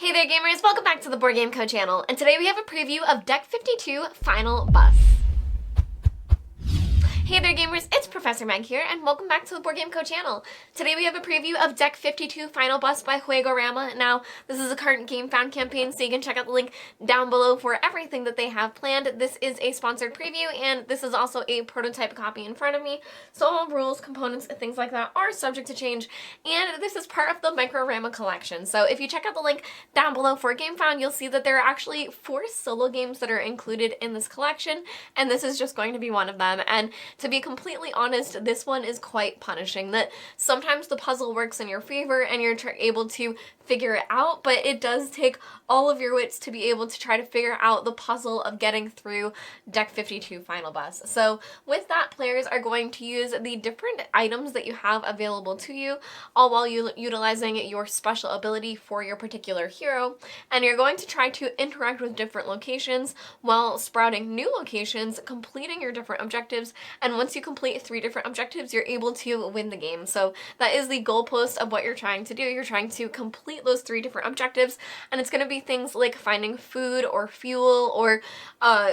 Hey there gamers, welcome back to the Board Game Co channel, and today we have a preview of Deck 52 Final Bus. Hey there gamers, it's Professor Meg here, and welcome back to the Board Game Co channel. Today we have a preview of Deck 52 Final Bus by Juegorama. Now, this is a current Game Found campaign, so you can check out the link down below for everything that they have planned. This is a sponsored preview, and this is also a prototype copy in front of me, so all rules, components, things like that are subject to change, and this is part of the Microrama collection. So if you check out the link down below for Game Found, you'll see that there are actually 4 solo games that are included in this collection, and this is just going to be one of them. And to be completely honest, this one is quite punishing, that sometimes the puzzle works in your favor and you're able to figure it out, but it does take all of your wits to be able to try to figure out the puzzle of getting through Deck 52 Final Bus. So with that, players are going to use the different items that you have available to you, all while utilizing your special ability for your particular hero, and you're going to try to interact with different locations while sprouting new locations, completing your different objectives, and once you complete 3 different objectives, you're able to win the game. So that is the goalpost of what you're trying to do. You're trying to complete those 3 different objectives, and it's going to be things like finding food or fuel, or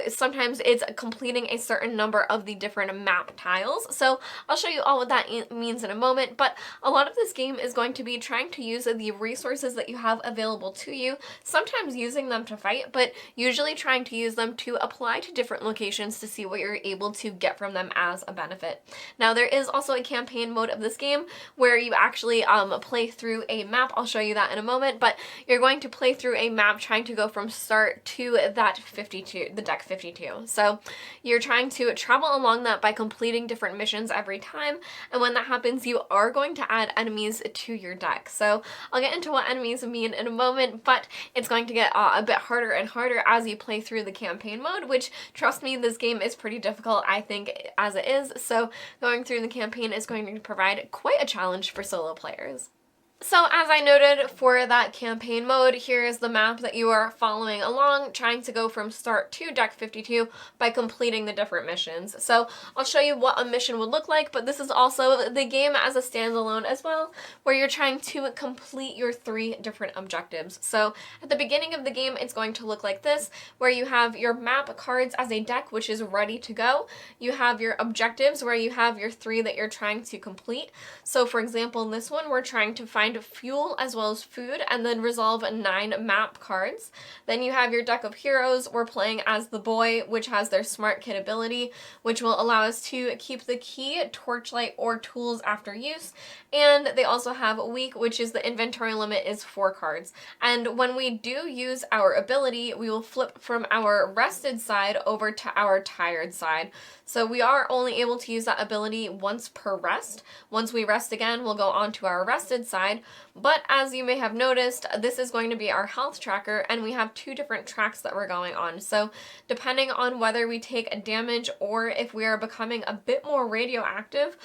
sometimes it's completing a certain number of the different map tiles. So I'll show you all what that means in a moment, but a lot of this game is going to be trying to use the resources that you have available to you, sometimes using them to fight, but usually trying to use them to apply to different locations to see what you're able to get from them as a benefit. Now, there is also a campaign mode of this game where you actually play through a map. I'll show you that in a moment, but you're going to play through a map trying to go from start to that 52, the Deck 52. So you're trying to travel along that by completing different missions every time, and when that happens, you are going to add enemies to your deck. So I'll get into what enemies mean in a moment, but it's going to get a bit harder and harder as you play through the campaign mode, which, trust me, this game is pretty difficult, I think, as it is. So going through the campaign is going to provide quite a challenge for solo players. So as I noted, for that campaign mode, here is the map that you are following along, trying to go from start to Deck 52 by completing the different missions. So I'll show you what a mission would look like, but this is also the game as a standalone as well, where you're trying to complete your 3 different objectives. So at the beginning of the game, it's going to look like this, where you have your map cards as a deck, which is ready to go. You have your objectives, where you have your 3 that you're trying to complete. So for example, in this one, we're trying to find fuel as well as food, and then resolve 9 map cards. Then you have your deck of heroes. We're playing as the boy, which has their smart kit ability, which will allow us to keep the key, torchlight, or tools after use. And they also have weak, which is the inventory limit is 4 cards. And when we do use our ability, we will flip from our rested side over to our tired side. So we are only able to use that ability once per rest. Once we rest again, we'll go on to our rested side. But as you may have noticed, this is going to be our health tracker, and we have 2 different tracks that we're going on. So depending on whether we take damage or if we are becoming a bit more radioactive,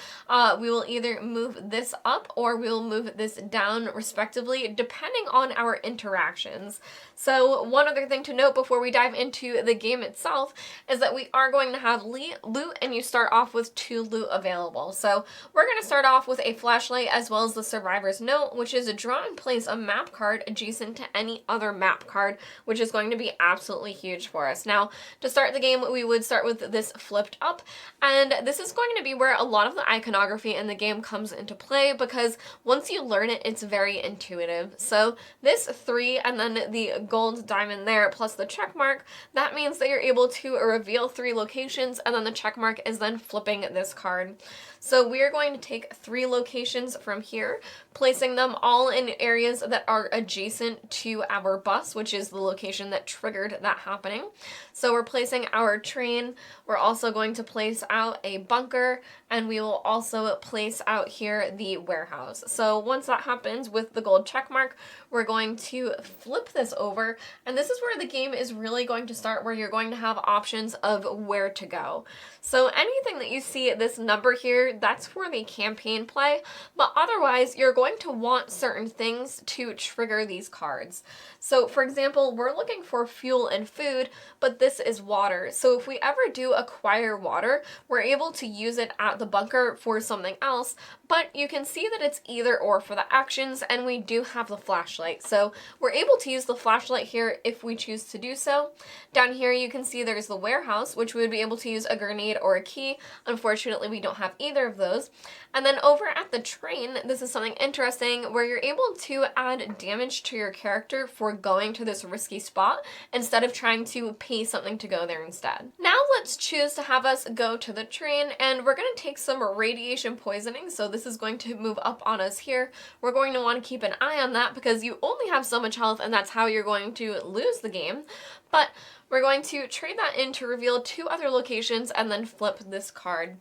we will either move this up or we will move this down respectively, depending on our interactions. So one other thing to note before we dive into the game itself is that we are going to have loot, and you start off with 2 loot available. So we're going to start off with a flashlight as well as the survivor's note, which is a draw and place a map card adjacent to any other map card, which is going to be absolutely huge for us. Now, to start the game, we would start with this flipped up, and this is going to be where a lot of the iconography in the game comes into play, because once you learn it, it's very intuitive. So this 3 and then the gold diamond there plus the check mark, that means that you're able to reveal 3 locations, and then the check mark is then flipping this card. So we are going to take 3 locations from here, placing them all in areas that are adjacent to our bus, which is the location that triggered that happening. So we're placing our train, we're also going to place out a bunker, and we will also place out here the warehouse. So once that happens with the gold check mark, we're going to flip this over, and this is where the game is really going to start, where you're going to have options of where to go. So anything that you see this number here, that's for the campaign play, but otherwise you're going to want certain things to trigger these cards. So for example, we're looking for fuel and food, but this is water. So if we ever do acquire water, we're able to use it at the bunker for something else, but you can see that it's either or for the actions, and we do have the flashlight. So we're able to use the flashlight here if we choose to do so. Down here you can see there's the warehouse, which we would be able to use a grenade or a key. Unfortunately, we don't have either of those. And then over at the train, this is something interesting where you're able to add damage to your character for going to this risky spot instead of trying to pay something to go there instead. Now let's choose to have us go to the train, and we're going to take some radiation poisoning. So this is going to move up on us here. We're going to want to keep an eye on that because you only have so much health and that's how you're going to lose the game. But we're going to trade that in to reveal 2 other locations and then flip this card.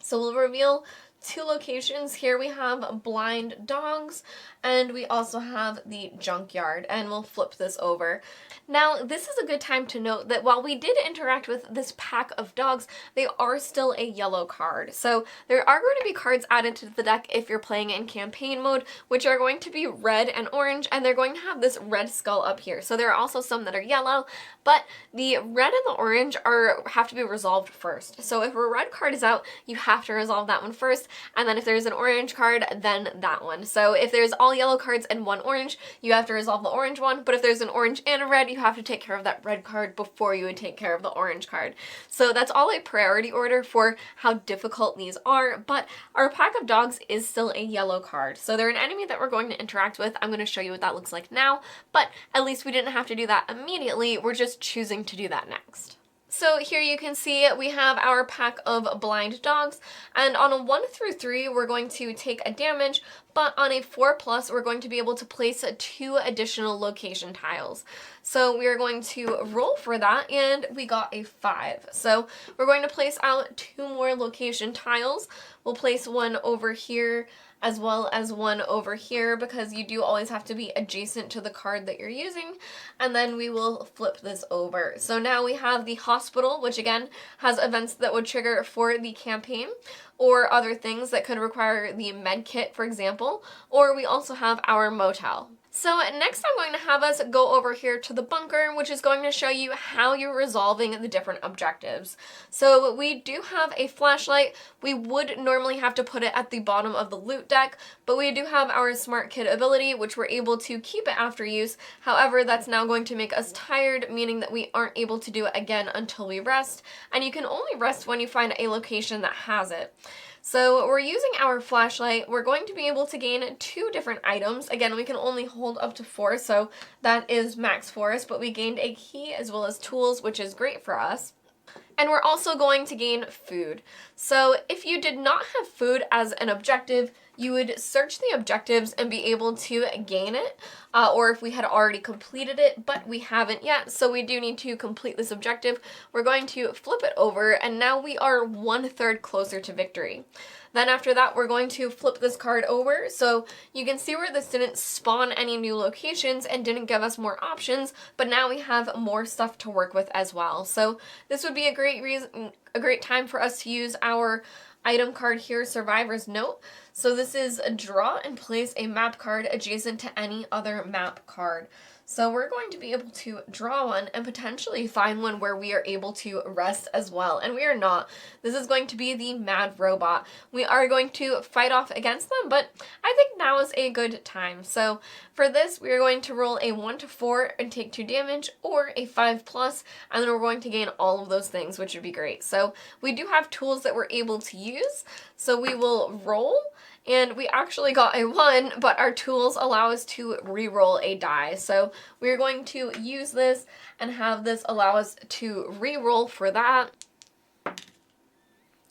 So we'll reveal 2 locations. Here we have blind dogs, and we also have the junkyard, and we'll flip this over. Now, this is a good time to note that while we did interact with this pack of dogs, they are still a yellow card. So there are going to be cards added to the deck if you're playing in campaign mode, which are going to be red and orange, and they're going to have this red skull up here. So there are also some that are yellow, but the red and the orange have to be resolved first. So if a red card is out, you have to resolve that one first, and then if there's an orange card, then that one. So if there's all yellow cards and 1 orange, you have to resolve the orange one, but if there's an orange and a red, you have to take care of that red card before you would take care of the orange card. So that's all a priority order for how difficult these are, but our pack of dogs is still a yellow card. So they're an enemy that we're going to interact with. I'm going to show you what that looks like now, but at least we didn't have to do that immediately. We're just choosing to do that next. So here you can see we have our pack of blind dogs, and on a 1 through 3 we're going to take a damage, but on a 4+ we're going to be able to place 2 additional location tiles. So we are going to roll for that, and we got a 5. So we're going to place out 2 more location tiles. We'll place one over here as well as one over here because you do always have to be adjacent to the card that you're using, and then we will flip this over. So now we have the hospital, which again has events that would trigger for the campaign, or other things that could require the med kit, for example, or we also have our motel. So next I'm going to have us go over here to the bunker, which is going to show you how you're resolving the different objectives. So we do have a flashlight. We would normally have to put it at the bottom of the loot deck, but we do have our smart kit ability, which we're able to keep it after use. However, that's now going to make us tired, meaning that we aren't able to do it again until we rest, and you can only rest when you find a location that has it. So we're using our flashlight. We're going to be able to gain 2 different items. Again, we can only hold up to 4, so that is max for us, but we gained a key as well as tools, which is great for us. And we're also going to gain food. So if you did not have food as an objective, you would search the objectives and be able to gain it, or if we had already completed it, but we haven't yet, so we do need to complete this objective. We're going to flip it over, and now we are 1/3 closer to victory. Then after that, we're going to flip this card over, so you can see where this didn't spawn any new locations and didn't give us more options, but now we have more stuff to work with as well. So this would be a great time for us to use our item card here, Survivor's Note. So this is draw and place a map card adjacent to any other map card. So we're going to be able to draw one and potentially find one where we are able to rest as well. And we are not. This is going to be the mad robot. We are going to fight off against them, but I think now is a good time. So for this, we are going to roll a 1 to 4 and take 2 damage, or a 5+, and then we're going to gain all of those things, which would be great. So we do have tools that we're able to use. So we will roll, and we actually got a 1, but our tools allow us to re-roll a die. So we're going to use this and have this allow us to re-roll for that.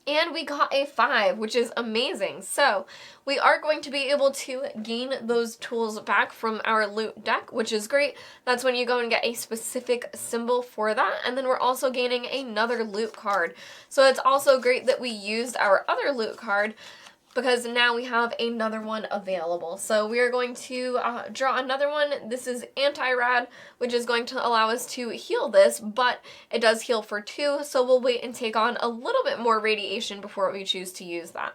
And we got a 5, which is amazing. So we are going to be able to gain those tools back from our loot deck, which is great. That's when you go and get a specific symbol for that. And then we're also gaining another loot card. So it's also great that we used our other loot card, because now we have another one available. So we are going to draw another one. This is anti-rad, which is going to allow us to heal this, but it does heal for 2, so we'll wait and take on a little bit more radiation before we choose to use that.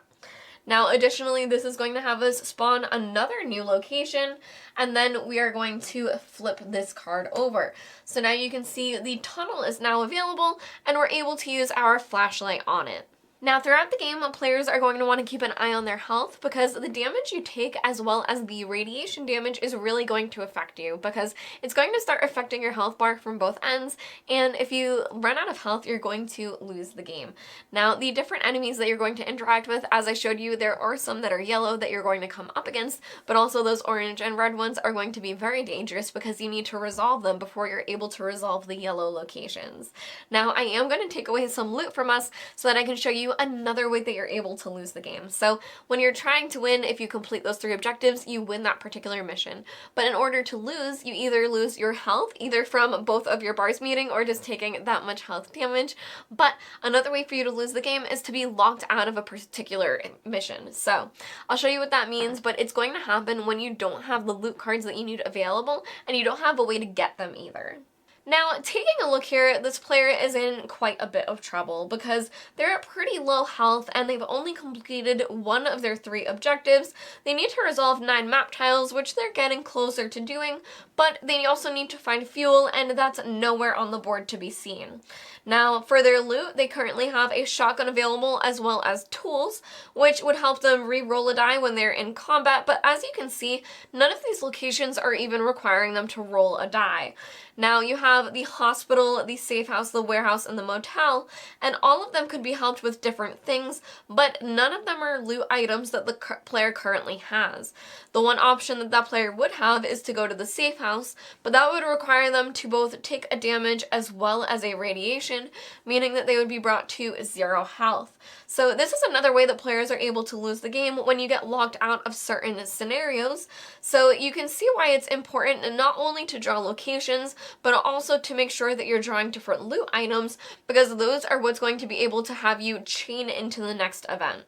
Now, additionally, this is going to have us spawn another new location, and then we are going to flip this card over. So now you can see the tunnel is now available, and we're able to use our flashlight on it. Now, throughout the game, players are going to want to keep an eye on their health because the damage you take as well as the radiation damage is really going to affect you because it's going to start affecting your health bar from both ends, and if you run out of health, you're going to lose the game. Now, the different enemies that you're going to interact with, as I showed you, there are some that are yellow that you're going to come up against, but also those orange and red ones are going to be very dangerous because you need to resolve them before you're able to resolve the yellow locations. Now, I am going to take away some loot from us so that I can show you another way that you're able to lose the game. So when you're trying to win, if you complete those 3 objectives, you win that particular mission. But in order to lose, you either lose your health, either from both of your bars meeting or just taking that much health damage. But another way for you to lose the game is to be locked out of a particular mission. So I'll show you what that means, but it's going to happen when you don't have the loot cards that you need available and you don't have a way to get them either. Now, taking a look here, this player is in quite a bit of trouble because they're at pretty low health and they've only completed 1 of their 3 objectives. They need to resolve 9 map tiles, which they're getting closer to doing, but they also need to find fuel, and that's nowhere on the board to be seen. Now, for their loot, they currently have a shotgun available as well as tools, which would help them re-roll a die when they're in combat, but as you can see, none of these locations are even requiring them to roll a die. Now, you have the hospital, the safe house, the warehouse, and the motel, and all of them could be helped with different things, but none of them are loot items that the player currently has. The one option that player would have is to go to the safe house, but that would require them to both take a damage as well as a radiation, meaning that they would be brought to 0 health. So this is another way that players are able to lose the game when you get locked out of certain scenarios. So you can see why it's important not only to draw locations, but also to make sure that you're drawing different loot items, because those are what's going to be able to have you chain into the next event.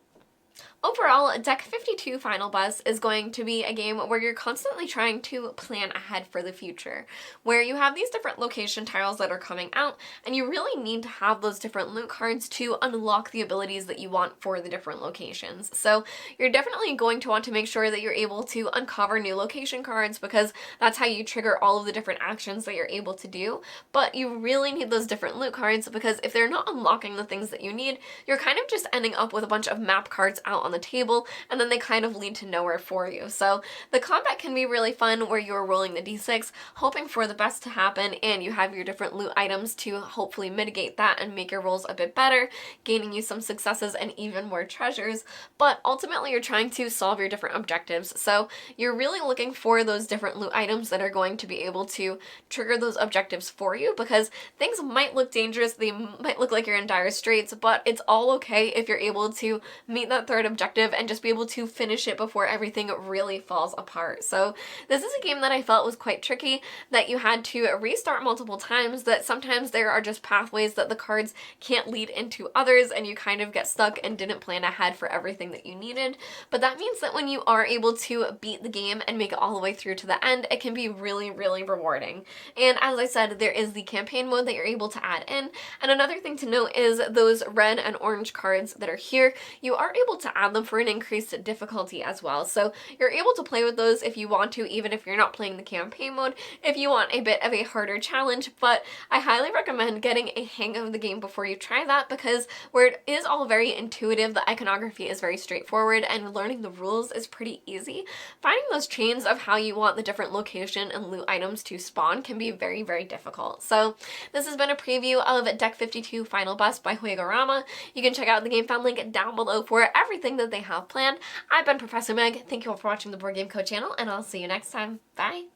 Overall, Deck 52 Final Boss is going to be a game where you're constantly trying to plan ahead for the future, where you have these different location tiles that are coming out, and you really need to have those different loot cards to unlock the abilities that you want for the different locations. So you're definitely going to want to make sure that you're able to uncover new location cards, because that's how you trigger all of the different actions that you're able to do, but you really need those different loot cards, because if they're not unlocking the things that you need, you're kind of just ending up with a bunch of map cards out on the table, and then they kind of lead to nowhere for you. So the combat can be really fun where you're rolling the d6, hoping for the best to happen, and you have your different loot items to hopefully mitigate that and make your rolls a bit better, gaining you some successes and even more treasures, but ultimately you're trying to solve your different objectives. So you're really looking for those different loot items that are going to be able to trigger those objectives for you, because things might look dangerous, they might look like you're in dire straits, but it's all okay if you're able to meet that 3rd objective and just be able to finish it before everything really falls apart. So this is a game that I felt was quite tricky, that you had to restart multiple times, that sometimes there are just pathways that the cards can't lead into others, and you kind of get stuck and didn't plan ahead for everything that you needed. But that means that when you are able to beat the game and make it all the way through to the end, it can be really, really rewarding. And as I said, there is the campaign mode that you're able to add in, and another thing to note is those red and orange cards that are here, you are able to add them for an increased difficulty as well. So you're able to play with those if you want to, even if you're not playing the campaign mode, if you want a bit of a harder challenge, but I highly recommend getting a hang of the game before you try that, because where it is all very intuitive, the iconography is very straightforward, and learning the rules is pretty easy. Finding those chains of how you want the different location and loot items to spawn can be very, very difficult. So this has been a preview of Deck 52 Final Boss by Huegorama. You can check out the game found link down below for everything that they have planned. I've been Professor Meg. Thank you all for watching the Board Game Co channel, and I'll see you next time. Bye!